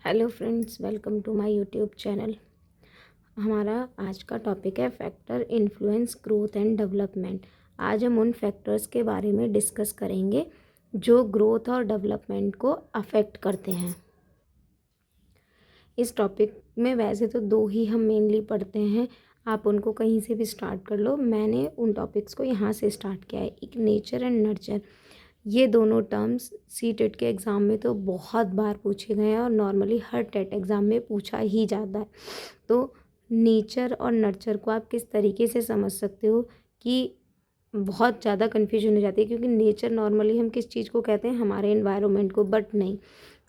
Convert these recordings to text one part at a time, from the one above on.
Hello friends, welcome to my YouTube channel. हमारा आज का टॉपिक है factor influence growth and development. आज हम उन फैक्टर्स के बारे में डिस्कस करेंगे जो ग्रोथ और डेवलपमेंट को अफेक्ट करते हैं। इस टॉपिक में वैसे तो दो ही हम मेनली पढ़ते हैं, आप उनको कहीं से भी स्टार्ट कर लो। मैंने उन टॉपिक्स को यहाँ से स्टार्ट किया है। एक नेचर एंड नर्चर, ये दोनों टर्म्स सी टेट के एग्ज़ाम में तो बहुत बार पूछे गए हैं और नॉर्मली हर टेट एग्ज़ाम में पूछा ही जाता है। तो नेचर और नर्चर को आप किस तरीके से समझ सकते हो कि बहुत ज़्यादा कन्फ्यूजन हो जाती है, क्योंकि नेचर नॉर्मली हम किस चीज़ को कहते हैं, हमारे एनवायरनमेंट को, बट नहीं,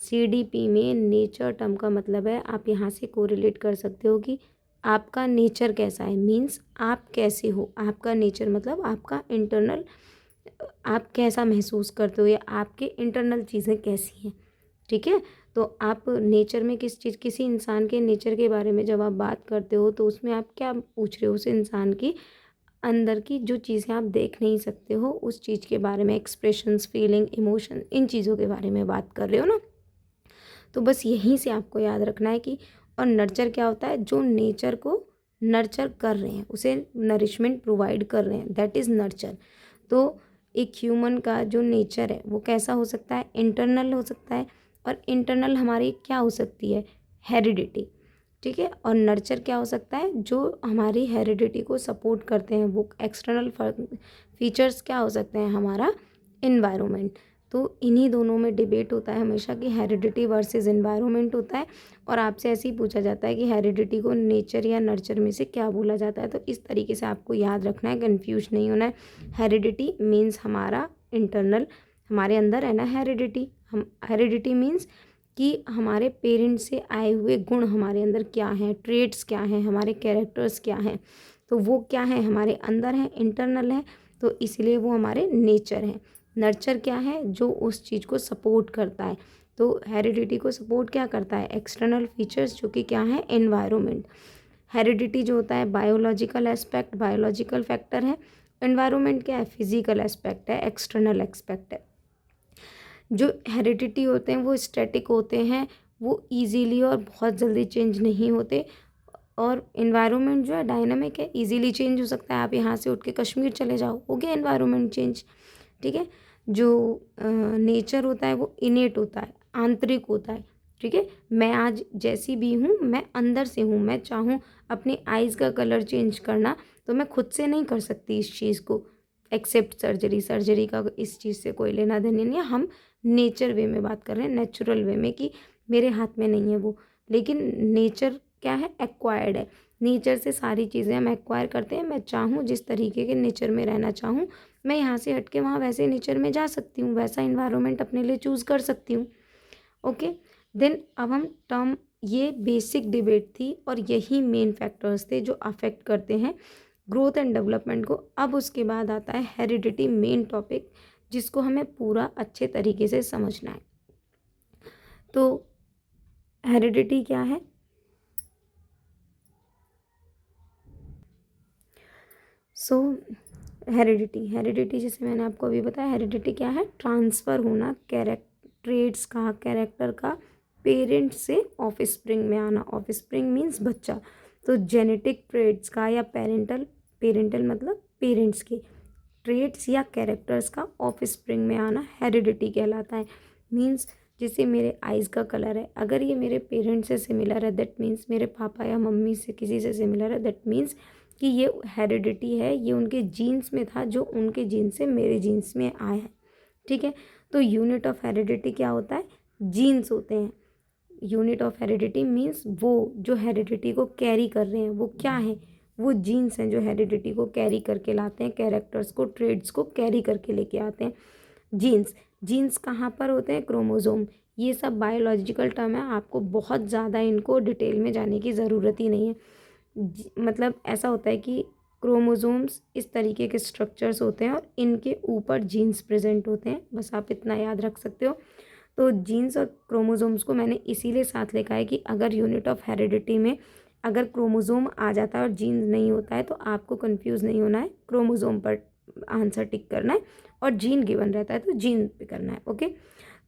सीडीपी में नेचर टर्म का मतलब है, आप यहाँ से कोरिलेट कर सकते हो कि आपका नेचर कैसा है, मीन्स आप कैसे हो। आपका नेचर मतलब आपका इंटरनल, आप कैसा महसूस करते हो या आपके इंटरनल चीज़ें कैसी हैं। ठीक है, तो आप नेचर में किस चीज़, किसी इंसान के नेचर के बारे में जब आप बात करते हो तो उसमें आप क्या पूछ रहे हो, उस इंसान की अंदर की जो चीज़ें आप देख नहीं सकते हो, उस चीज़ के बारे में, एक्सप्रेशंस, फीलिंग, इमोशन, इन चीज़ों के बारे में बात कर रहे हो ना। तो बस यहीं से आपको याद रखना है कि और नर्चर क्या होता है, जो नेचर को नर्चर कर रहे हैं, उसे नरिशमेंट प्रोवाइड कर रहे हैं, दैट इज़ नर्चर। तो एक ह्यूमन का जो नेचर है वो कैसा हो सकता है, इंटरनल हो सकता है, और इंटरनल हमारी क्या हो सकती है, हेरिडिटी। ठीक है, और नर्चर क्या हो सकता है, जो हमारी हेरिडिटी को सपोर्ट करते हैं, वो एक्सटर्नल फीचर्स क्या हो सकते हैं, हमारा इन्वायरमेंट। तो इन्हीं दोनों में डिबेट होता है हमेशा कि हेरिडिटी वर्सेस एनवायरनमेंट होता है, और आपसे ऐसे ही पूछा जाता है कि हेरिडिटी को नेचर या नर्चर में से क्या बोला जाता है। तो इस तरीके से आपको याद रखना है, कंफ्यूज नहीं होना है। हेरिडिटी मीन्स हमारा इंटरनल, हमारे अंदर है ना हेरिडिटी। हम हेरिडिटी मीन्स कि हमारे पेरेंट्स से आए हुए गुण हमारे अंदर क्या हैं, ट्रेट्स क्या हैं, हमारे कैरेक्टर्स क्या हैं, तो वो क्या है, हमारे अंदर है, इंटरनल है, तो इसलिए वो हमारे नेचर हैं। नर्चर क्या है, जो उस चीज़ को सपोर्ट करता है। तो हेरिडिटी को सपोर्ट क्या करता है, एक्सटर्नल फीचर्स, जो कि क्या है, एनवायरनमेंट। हेरिडिटी जो होता है बायोलॉजिकल एस्पेक्ट, बायोलॉजिकल फैक्टर है। एनवायरनमेंट क्या है, फिजिकल एस्पेक्ट है, एक्सटर्नल एस्पेक्ट है। जो हेरिडिटी होते हैं वो स्टैटिक होते हैं, वो इजीली और बहुत जल्दी चेंज नहीं होते। और इन्वायरमेंट जो है डायनामिक है, इजीली चेंज हो सकता है। आप यहाँ से उठ के कश्मीर चले जाओ, हो गया इन्वायरमेंट चेंज। ठीक है, जो नेचर होता है वो इनेट होता है, आंतरिक होता है। ठीक है, मैं आज जैसी भी हूँ, मैं अंदर से हूँ। मैं चाहूँ अपनी आइज़ का कलर चेंज करना, तो मैं खुद से नहीं कर सकती इस चीज़ को, एक्सेप्ट सर्जरी। सर्जरी का इस चीज़ से कोई लेना देना नहीं है। हम नेचर वे में बात कर रहे हैं, नेचुरल वे में, कि मेरे हाथ में नहीं है वो। लेकिन नेचर क्या है, एक्वायर्ड है। नेचर से सारी चीज़ें हम एक्वायर करते हैं। मैं चाहूँ जिस तरीके के नेचर में रहना चाहूँ, मैं यहाँ से हट के वहाँ वैसे नेचर में जा सकती हूँ, वैसा इन्वायरमेंट अपने लिए चूज़ कर सकती हूँ। ओके, देन अब हम टर्म, ये बेसिक डिबेट थी और यही मेन फैक्टर्स थे जो अफेक्ट करते हैं ग्रोथ एंड डेवलपमेंट को। अब उसके बाद आता है हेरिडिटी, मेन टॉपिक, जिसको हमें पूरा अच्छे तरीके से समझना है। तो हेरिडिटी क्या है, सो हेरिडिटी जैसे मैंने आपको अभी बताया, हेरिडिटी क्या है, ट्रांसफ़र होना ट्रेड्स का, कैरेक्टर का, पेरेंट से ऑफस्प्रिंग में आना। ऑफस्प्रिंग मीन्स बच्चा। तो जेनेटिक ट्रेड्स का या पेरेंटल, पेरेंटल मतलब पेरेंट्स के ट्रेड्स या कैरेक्टर्स का ऑफस्प्रिंग में आना हेरिडिटी कहलाता है। मीन्स जैसे मेरे आइज़ का कलर है, अगर ये मेरे पेरेंट्स से सिमिलर है, दैट मीन्स मेरे पापा या मम्मी से किसी से सिमिलर है, दैट मीन्स कि ये हेरिडिटी है, ये उनके जीन्स में था, जो उनके जीन्स से मेरे जीन्स में आया है। ठीक है, तो यूनिट ऑफ हेरिडिटी क्या होता है, जीन्स होते हैं। यूनिट ऑफ हेरिडिटी मीन्स वो जो हेरिडिटी को कैरी कर रहे हैं, वो क्या है, वो जीन्स हैं जो हेरिडिटी को कैरी करके लाते हैं, कैरेक्टर्स को, ट्रेड्स को कैरी करके लेके आते हैं। जीन्स, जीन्स कहाँ पर होते हैं, क्रोमोज़ोम। ये सब बायोलॉजिकल टर्म है, आपको बहुत ज़्यादा इनको डिटेल में जाने की ज़रूरत ही नहीं है। मतलब ऐसा होता है कि क्रोमोज़ोम्स इस तरीके के स्ट्रक्चर्स होते हैं और इनके ऊपर जीन्स प्रेजेंट होते हैं, बस आप इतना याद रख सकते हो। तो जीन्स और क्रोमोज़ोम्स को मैंने इसीलिए साथ लिखा है कि अगर यूनिट ऑफ हेरिडिटी में अगर क्रोमोज़ोम आ जाता है और जीन्स नहीं होता है, तो आपको कंफ्यूज नहीं होना है, क्रोमोज़ोम पर आंसर टिक करना है, और जीन गिवन रहता है तो जीन पे करना है। ओके,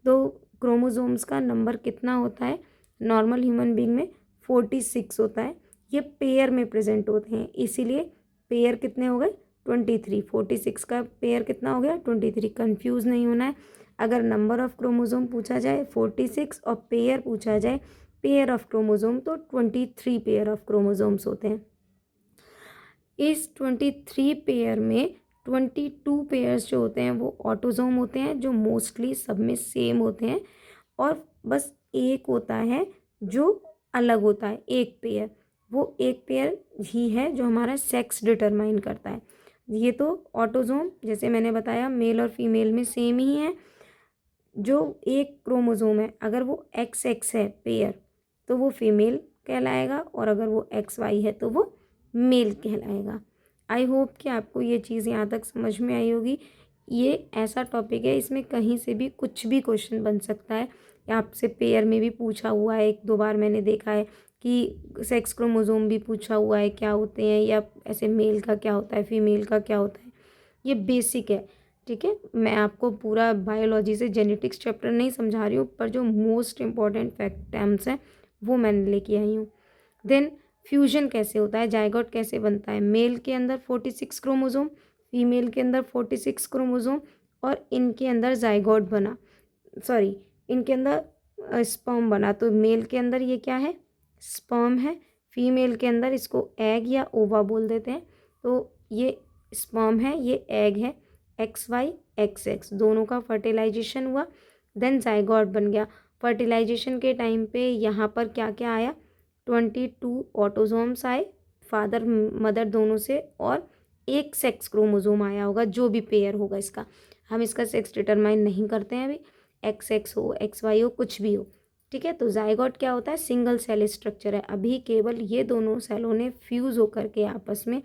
तो क्रोमोज़ोम्स का नंबर कितना होता है, नॉर्मल ह्यूमन बीइंग में 46 होता है। ये पेयर में प्रेजेंट होते हैं, इसीलिए पेयर कितने हो गए 23। 46 का पेयर कितना हो गया 23। कंफ्यूज नहीं होना है। अगर नंबर ऑफ क्रोमोजोम पूछा जाए 46 और पेयर पूछा जाए पेयर ऑफ क्रोमोजोम तो 23 पेयर ऑफ क्रोमोजोम्स होते हैं। इस 23 पेयर में 22 पेयर्स जो होते हैं वो ऑटोजोम होते हैं, जो मोस्टली सब में सेम होते हैं, और बस एक होता है जो अलग होता है, एक पेयर। वो एक पेयर ही है जो हमारा सेक्स डिटरमाइन करता है। ये तो ऑटोजोम जैसे मैंने बताया मेल और फीमेल में सेम ही है। जो एक क्रोमोजोम है अगर वो XX है पेयर तो वो फीमेल कहलाएगा, और अगर वो XY है तो वो मेल कहलाएगा। आई होप कि आपको ये चीज़ यहाँ तक समझ में आई होगी। ये ऐसा टॉपिक है, इसमें कहीं से भी कुछ भी क्वेश्चन बन सकता है। आपसे पेयर में भी पूछा हुआ है, 1-2 बार मैंने देखा है कि सेक्स क्रोमोजोम भी पूछा हुआ है क्या होते हैं, या ऐसे मेल का क्या होता है, फीमेल का क्या होता है। ये बेसिक है, ठीक है। मैं आपको पूरा बायोलॉजी से जेनेटिक्स चैप्टर नहीं समझा रही हूँ, पर जो मोस्ट इम्पॉर्टेंट फैक्ट टर्म्स हैं वो मैंने लेके आई हूँ। देन फ्यूजन कैसे होता है, जाइगोट कैसे बनता है। मेल के अंदर 46 क्रोमोजोम, फीमेल के अंदर 46 क्रोमोजोम, और इनके अंदर जाइगोट बना, सॉरी इनके अंदर स्पर्म बना। तो मेल के अंदर ये क्या है स्पर्म है, फीमेल के अंदर इसको एग या ओवा बोल देते हैं। तो ये स्पर्म है, ये एग है, XY XX दोनों का फर्टिलाइजेशन हुआ, देन जाइगोट बन गया। फर्टिलाइजेशन के टाइम पे यहाँ पर क्या क्या आया 22 ऑटोजोम्स आए फादर मदर दोनों से, और एक सेक्स क्रोमोजोम आया होगा जो भी पेयर होगा इसका। हम इसका सेक्स डिटरमाइन नहीं करते हैं अभी, XX हो XY हो कुछ भी हो, ठीक है। तो जाइगोट क्या होता है सिंगल सेल स्ट्रक्चर है। अभी केवल ये दोनों सेलों ने फ्यूज़ होकर के आपस में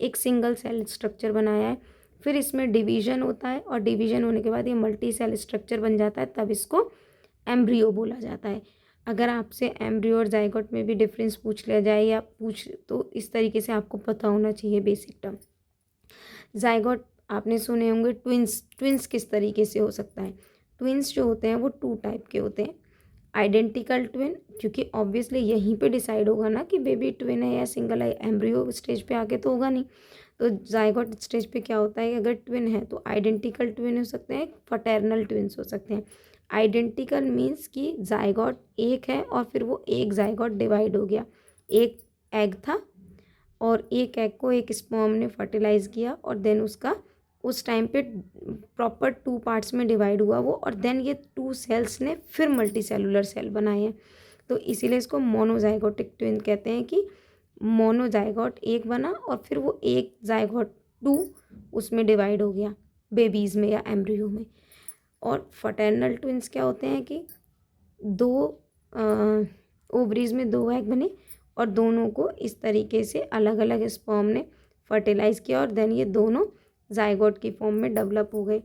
एक सिंगल सेल स्ट्रक्चर बनाया है। फिर इसमें डिवीजन होता है, और डिवीजन होने के बाद ये मल्टी सेल स्ट्रक्चर बन जाता है, तब इसको एम्ब्रियो बोला जाता है। अगर आपसे एम्ब्रियो और जाइगोट में भी डिफरेंस पूछ लिया जाए या पूछ, तो इस तरीके से आपको पता होना चाहिए बेसिक टर्म। जाइगोट आपने सुने होंगे ट्विंस। ट्विंस किस तरीके से हो सकता है, ट्विंस जो होते हैं वो 2 टाइप के होते हैं। आइडेंटिकल ट्विन, क्योंकि ऑब्वियसली यहीं पे डिसाइड होगा ना कि बेबी ट्विन है या सिंगल है, एम्ब्रियो स्टेज पे आके तो होगा नहीं। तो जाइगोट स्टेज पे क्या होता है, अगर ट्विन है तो आइडेंटिकल ट्विन हो सकते हैं, फर्टर्नल ट्विन्स हो सकते हैं। आइडेंटिकल मीन्स कि जाइगोट एक है और फिर वो एक जाइगोट डिवाइड हो गया। एक एग था और एक एग को एक स्पर्म ने फर्टिलाइज किया, और देन उसका उस टाइम पे प्रॉपर 2 पार्ट्स में डिवाइड हुआ वो, और देन ये 2 सेल्स ने फिर मल्टी सेलुलर सेल बनाए हैं। तो इसीलिए इसको मोनोजाइगोटिक ट्विन कहते हैं कि मोनोजाइगोट एक बना और फिर वो एक जाइगोट 2 उसमें डिवाइड हो गया बेबीज़ में या एम्ब्रियो में। और फर्टर्नल ट्विन्स क्या होते हैं कि 2 ओवरीज में 2 एग बने, और दोनों को इस तरीके से अलग अलग स्पर्म ने फर्टिलाइज किया, और देन ये दोनों जाइगोट की फॉर्म में डेवलप हो गए।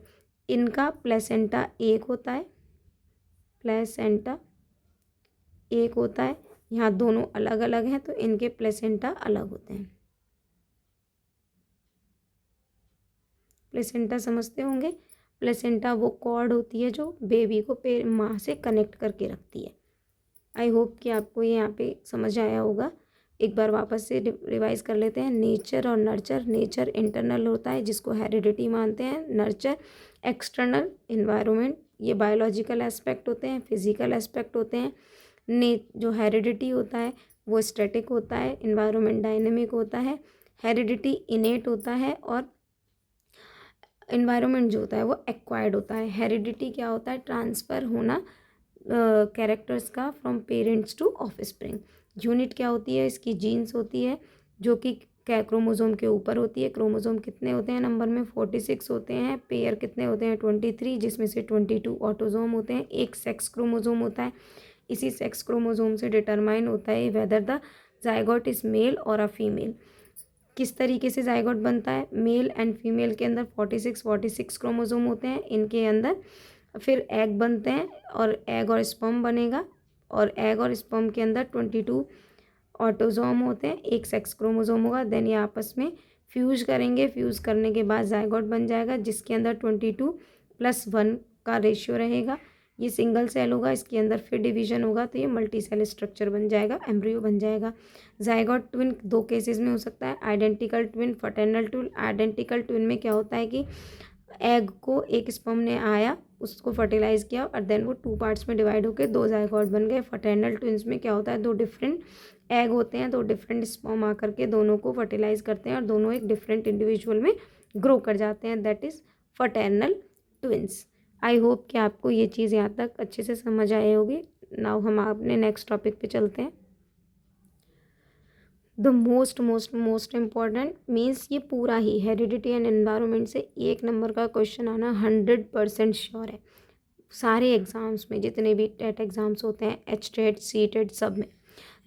इनका प्लेसेंटा एक होता है, प्लेसेंटा एक होता है। यहाँ दोनों अलग अलग हैं तो इनके प्लेसेंटा अलग होते हैं। प्लेसेंटा समझते होंगे, प्लेसेंटा वो कॉर्ड होती है जो बेबी को माँ से कनेक्ट करके रखती है। आई होप कि आपको ये यहाँ पे समझ आया होगा। एक बार वापस से रिवाइज कर लेते हैं। नेचर और नर्चर। नेचर इंटरनल होता है जिसको हेरिडिटी मानते हैं, नर्चर एक्सटर्नल इन्वायरमेंट, ये बायोलॉजिकल एस्पेक्ट होते हैं, फिजिकल एस्पेक्ट होते हैं। जो हेरिडिटी होता है वो स्टैटिक होता है, इन्वायरमेंट डायनेमिक होता है। हेरिडिटी इनेट होता है और इन्वायरमेंट जो होता है वो एक्वायर्ड होता है। हेरिडिटी क्या होता है, ट्रांसफ़र होना कैरेक्टर्स का from parents to offspring. Unit क्या होती है इसकी, जीन्स होती है, जो कि क्रोमोजोम के ऊपर होती है। क्रोमोजोम कितने होते हैं नंबर में 46 होते हैं। पेयर कितने होते हैं 23, जिसमें से 22 ऑटोजोम होते हैं। एक सेक्स क्रोमोजोम होता है। इसी सेक्स क्रोमोजोम से डिटरमाइन होता है whether the zygote is male और अ फीमेल। किस तरीके से जाइगोट बनता है, मेल एंड फीमेल के अंदर 46 क्रोमोजोम होते हैं, इनके अंदर फिर एग बनते हैं और एग और स्पर्म बनेगा, और एग और स्पर्म के अंदर 22 ऑटोजोम होते हैं, एक सेक्स क्रोमोजोम होगा। देन ये आपस में फ्यूज करेंगे, फ्यूज़ करने के बाद जाइगोट बन जाएगा जिसके अंदर 22 + 1 का रेशियो रहेगा। ये सिंगल सेल होगा, इसके अंदर फिर डिवीजन होगा तो ये मल्टी सेल स्ट्रक्चर बन जाएगा, एम्ब्रियो बन जाएगा। जाइगोट ट्विन 2 केसेस में हो सकता है, identical twin, fraternal twin. Identical twin में क्या होता है कि एग को एक स्पर्म ने आया, उसको फर्टिलाइज किया और देन वो 2 पार्ट्स में डिवाइड होकर 2 जाइगोट बन गए। फ्रेटर्नल ट्विन्स में क्या होता है, 2 डिफरेंट एग होते हैं, 2 डिफरेंट स्पर्म आकर के दोनों को फर्टिलाइज करते हैं और दोनों एक डिफरेंट इंडिविजुअल में ग्रो कर जाते हैं, that is fraternal twins. I hope कि आपको ये चीज़ यहाँ तक अच्छे से समझ आई होगी। नाउ हम अपने नेक्स्ट टॉपिक पे चलते हैं। द मोस्ट इम्पॉर्टेंट मीन्स ये पूरा ही हेरिडिटी एंड एनवायरनमेंट से 1 नंबर का क्वेश्चन आना 100% श्योर है। सारे एग्ज़ाम्स में, जितने भी टेट एग्ज़ाम्स होते हैं, एच टेट, सी टेट, सब में।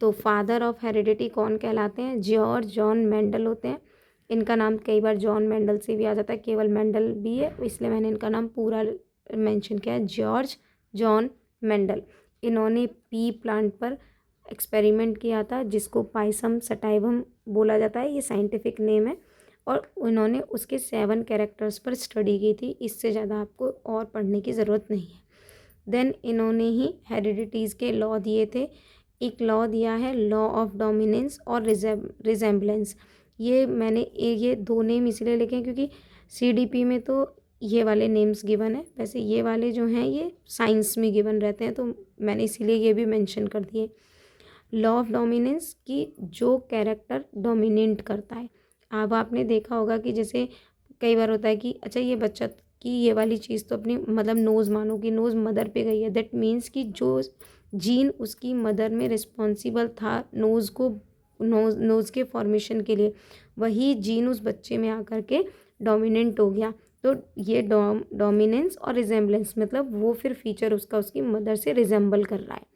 तो फादर ऑफ हेरिडिटी कौन कहलाते हैं? जॉर्ज जॉन मेंडल होते हैं। इनका नाम कई बार जॉन मेंडल से भी आ जाता है, केवल मेंडल भी है इसलिए मैंने इनका नाम पूरा मेंशन किया है, जॉर्ज जॉन मेंडल। इन्होंने पी प्लांट पर एक्सपेरिमेंट किया था जिसको पाइसम सटाइवम बोला जाता है, ये साइंटिफिक नेम है, और उन्होंने उसके 7 कैरेक्टर्स पर स्टडी की थी। इससे ज़्यादा आपको और पढ़ने की ज़रूरत नहीं है। देन इन्होंने ही हेरिडिटीज़ के लॉ दिए थे। एक लॉ दिया है लॉ ऑफ डोमिनेंस और रिजेम्बलेंस। ये मैंने ये 2 नेम इसलिए लिखे हैं क्योंकि सीडीपी में तो ये वाले नेम्स गिवन है, वैसे ये वाले जो हैं ये साइंस में गिवन रहते हैं, तो मैंने इसीलिए ये भी मेंशन कर दिए। लॉ ऑफ डोमिनेंस की जो कैरेक्टर डोमिनेंट करता है। अब आपने देखा होगा कि जैसे कई बार होता है कि अच्छा ये बच्चा की ये वाली चीज़ तो अपनी मतलब नोज़ मानो कि नोज़ मदर पे गई है, दैट मीन्स कि जो जीन उसकी मदर में रिस्पॉन्सिबल था नोज़ के फॉर्मेशन के लिए, वही जीन उस बच्चे में आकर के डोमिनेंट हो गया। तो ये डोमिनेंस और रिजेम्बलेंस मतलब वो फिर फीचर उसका उसकी मदर से रिजेंबल कर रहा है।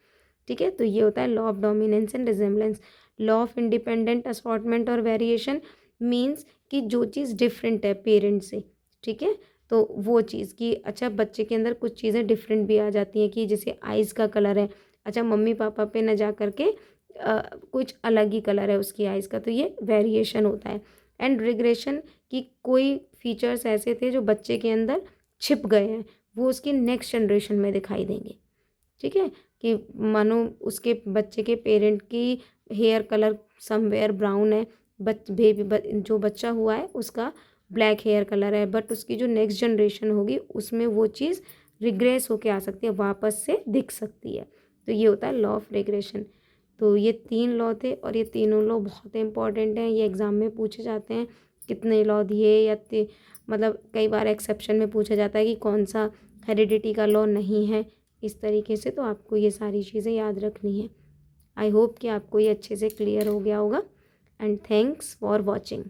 ठीक है, तो ये होता है law of dominance and resemblance. Law of independent assortment और वेरिएशन मीन्स कि जो चीज़ डिफरेंट है पेरेंट से, ठीक है, तो वो चीज़ कि अच्छा बच्चे के अंदर कुछ चीज़ें डिफरेंट भी आ जाती हैं कि जैसे आइज़ का कलर है, अच्छा मम्मी पापा पे न जा कर के कुछ अलग ही कलर है उसकी आइज़ का, तो ये वेरिएशन होता है। एंड रिग्रेशन कि कोई फीचर्स ऐसे थे जो बच्चे के अंदर छिप गए हैं, वो उसकी नेक्स्ट जनरेशन में दिखाई देंगे। ठीक है, कि मानो उसके बच्चे के पेरेंट की हेयर कलर समवेयर ब्राउन है, जो बच्चा हुआ है उसका ब्लैक हेयर कलर है, बट उसकी जो नेक्स्ट जनरेशन होगी उसमें वो चीज़ रिग्रेस होके आ सकती है, वापस से दिख सकती है। तो ये होता है लॉ ऑफ रिग्रेशन। तो ये 3 लॉ थे और ये तीनों लॉ बहुत इंपॉर्टेंट हैं, ये एग्ज़ाम में पूछे जाते हैं। कितने लॉ दिए या मतलब कई बार एक्सेप्शन में पूछा जाता है कि कौन सा हेरिडिटी का लॉ नहीं है, इस तरीके से। तो आपको ये सारी चीज़ें याद रखनी है। आई होप कि आपको ये अच्छे से क्लियर हो गया होगा एंड थैंक्स फॉर वॉचिंग।